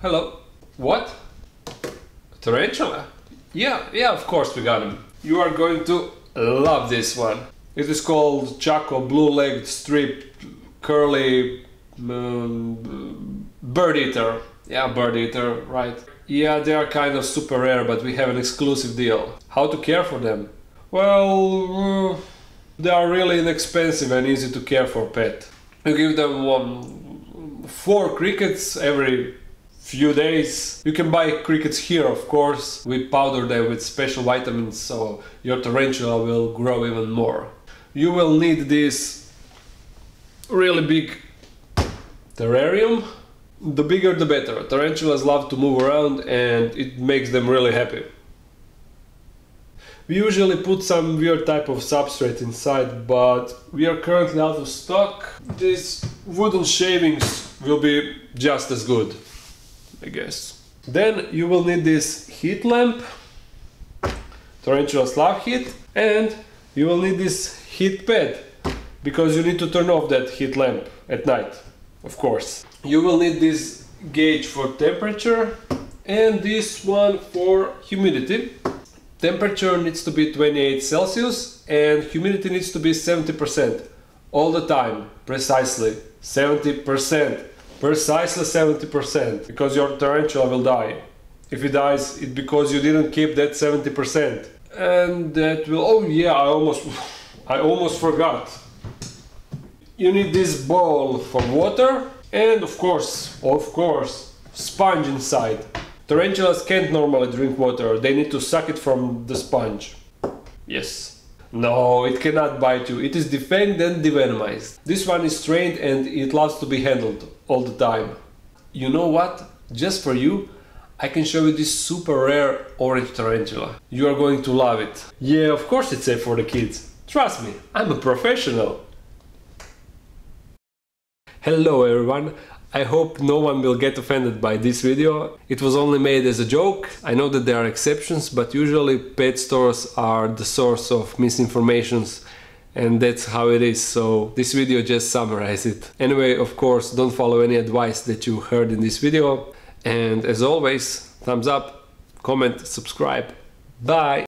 Hello. What? Tarantula? Yeah, of course we got him. You are going to love this one. It is called Chaco Blue-Legged Strip Curly Bird Eater. Yeah, Bird Eater, right. Yeah, they are kind of super rare, but we have an exclusive deal. How to care for them? Well, they are really inexpensive and easy to care for pet. You give them 4 crickets every few days. You can buy crickets here, of course. We powder them with special vitamins, so your tarantula will grow even more. You will need this really big terrarium. The bigger the better. Tarantulas love to move around and it makes them really happy. We usually put some weird type of substrate inside, but we are currently out of stock. These wooden shavings will be just as good, I guess. Then you will need this heat lamp. Tarantulas love heat. And you will need this heat pad, because you need to turn off that heat lamp at night, of course. You will need this gauge for temperature and this one for humidity. Temperature needs to be 28 Celsius and humidity needs to be 70% all the time, precisely 70%, precisely 70%, because your tarantula will die. If it dies, it's because you didn't keep that 70%. And that will, oh yeah, I almost forgot. You need this bowl for water and of course, sponge inside. Tarantulas can't normally drink water, they need to suck it from the sponge. Yes. No, it cannot bite you, it is defanged and devenomized. This one is trained and it loves to be handled all the time. You know what? Just for you, I can show you this super rare orange tarantula. You are going to love it. Yeah, of course it's safe for the kids. Trust me, I'm a professional. Hello everyone. I hope no one will get offended by this video. It was only made as a joke. I know that there are exceptions, but usually pet stores are the source of misinformations and that's how it is, so this video just summarizes it. Anyway, of course, don't follow any advice that you heard in this video. And as always, thumbs up, comment, subscribe. Bye!